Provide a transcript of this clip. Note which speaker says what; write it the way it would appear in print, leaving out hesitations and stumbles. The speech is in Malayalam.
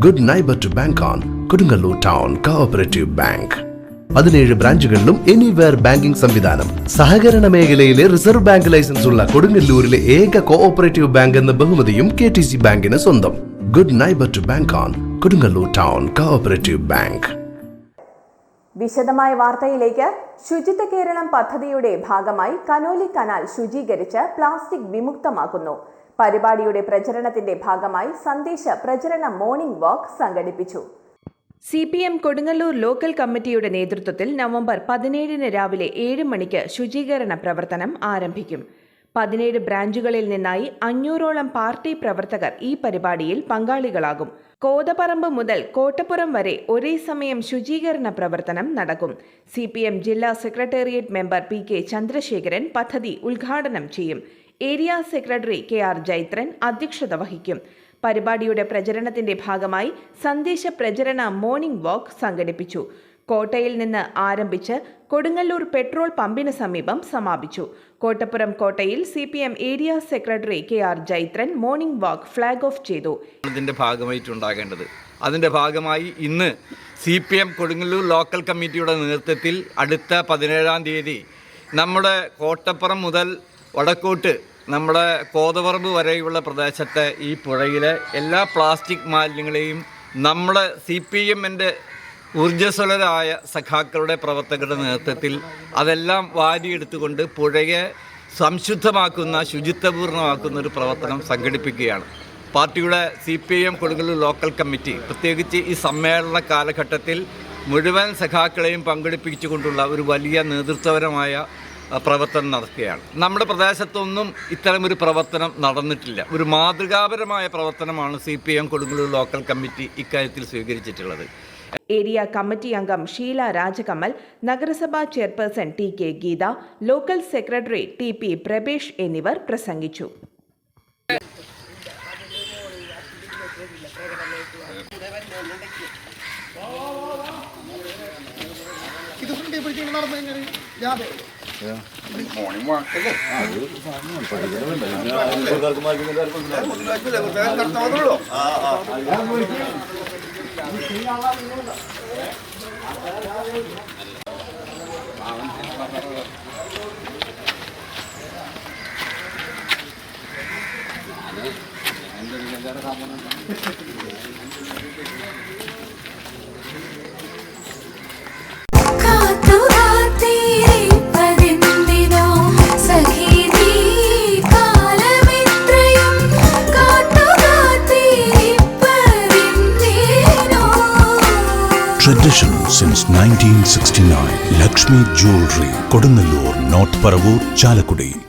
Speaker 1: Good neighbour to bank on Kodungallur town cooperative bank. 17 ബ്രാഞ്ചുകളിലും എനിവെയർ ബാങ്കിംഗ് സംവിധാനം. സഹകരണ മേഖലയിലെ റിസർവ് ബാങ്ക് ലൈസൻസ് ഉള്ള കൊടുങ്ങല്ലൂരിലെ ഏക കോഓപ്പറേറ്റീവ് ബാങ്ക് എന്ന ബഹുമതിയും KTC ബാങ്കിന് സ്വന്തം. Good neighbour to bank on Kodungallur town cooperative bank.
Speaker 2: വിശദമായ വാർത്തയിലേക്ക്. ശുചിത്വ കേരളം പദ്ധതിയുടെ ഭാഗമായി കനോലി കനാൽ ശുചീകരിച്ച് പ്ലാസ്റ്റിക് വിമുക്തമാക്കുന്നു. പരിപാടിയുടെ പ്രചരണത്തിന്റെ ഭാഗമായി സന്ദേശ പ്രചരണ മോർണിംഗ് വാക്ക് സംഘടിപ്പിച്ചു. CPM കൊടുങ്ങല്ലൂർ ലോക്കൽ കമ്മിറ്റിയുടെ നേതൃത്വത്തിൽ നവംബർ 17 രാവിലെ 7 മണിക്ക് ശുചീകരണ പ്രവർത്തനം ആരംഭിക്കും. 17 ബ്രാഞ്ചുകളിൽ നിന്നായി 500ഓളം പാർട്ടി പ്രവർത്തകർ ഈ പരിപാടിയിൽ പങ്കാളികളാകും. കോതപറമ്പ് മുതൽ കോട്ടപ്പുറം വരെ ഒരേ സമയം ശുചീകരണ പ്രവർത്തനം നടക്കും. CPM ജില്ലാ സെക്രട്ടേറിയറ്റ് മെമ്പർ PK ചന്ദ്രശേഖരൻ പദ്ധതി ഉദ്ഘാടനം ചെയ്യും. ഏരിയ സെക്രട്ടറി KR ജൈത്രൻ അധ്യക്ഷത വഹിക്കും. പരിപാടിയുടെ പ്രചരണത്തിന്റെ ഭാഗമായി സന്ദേശ പ്രചരണ മോർണിംഗ് വാക്ക് സംഘടിപ്പിച്ചു. കോട്ടയിൽ നിന്ന് ആരംഭിച്ച് കൊടുങ്ങല്ലൂർ പെട്രോൾ പമ്പിന് സമീപം സമാപിച്ചു. കോട്ടപ്പുറം കോട്ടയിൽ CPM area secretary KR Jaithran morning walk flag off ചെയ്തു.
Speaker 3: അതിൻ്റെ ഭാഗമായി ഇന്ന് CPM കൊടുങ്ങല്ലൂർ ലോക്കൽ കമ്മിറ്റിയുടെ നേതൃത്വത്തിൽ അടുത്ത 17-ാം തീയതി നമ്മുടെ കോട്ടപ്പുറം മുതൽ വടക്കോട്ട് നമ്മുടെ കോതപറമ്പ് വരെയുള്ള പ്രദേശത്തെ ഈ പുഴയിലെ എല്ലാ പ്ലാസ്റ്റിക് മാലിന്യങ്ങളെയും നമ്മുടെ CPMൻ്റെ ഊർജ്ജസ്വലരായ സഖാക്കളുടെ പ്രവർത്തകരുടെ നേതൃത്വത്തിൽ അതെല്ലാം വാരിയെടുത്തുകൊണ്ട് പുഴയെ സംശുദ്ധമാക്കുന്ന ശുചിത്വപൂർണ്ണമാക്കുന്ന ഒരു പ്രവർത്തനം സംഘടിപ്പിക്കുകയാണ്. പാർട്ടിയുടെ CPM കൊടുങ്ങല്ലൂർ ലോക്കൽ കമ്മിറ്റി പ്രത്യേകിച്ച് ഈ സമ്മേളന കാലഘട്ടത്തിൽ മുഴുവൻ സഖാക്കളെയും പങ്കെടുപ്പിച്ചുകൊണ്ടുള്ള ഒരു വലിയ നേതൃത്വപരമായ പ്രവർത്തനം നടത്തുകയാണ്. നമ്മുടെ പ്രദേശത്തൊന്നും ഇത്തരമൊരു പ്രവർത്തനം നടന്നിട്ടില്ല. ഒരു മാതൃകാപരമായ പ്രവർത്തനമാണ് CPM കൊടുങ്ങല്ലൂർ ലോക്കൽ കമ്മിറ്റി ഇക്കാര്യത്തിൽ സ്വീകരിച്ചിട്ടുള്ളത്.
Speaker 2: ഏരിയ കമ്മിറ്റി അംഗം ഷീല രാജകമൽ, നഗരസഭാ chairperson TK Geetha, local secretary TP Prabhesh എന്നിവർ പ്രസംഗിച്ചു.
Speaker 4: മോർണിംഗ് വാക്കല്ലേ
Speaker 5: Tradition since 1969. Lakshmi Jewelry, Kodunallur, North Paravur, Chalakudi.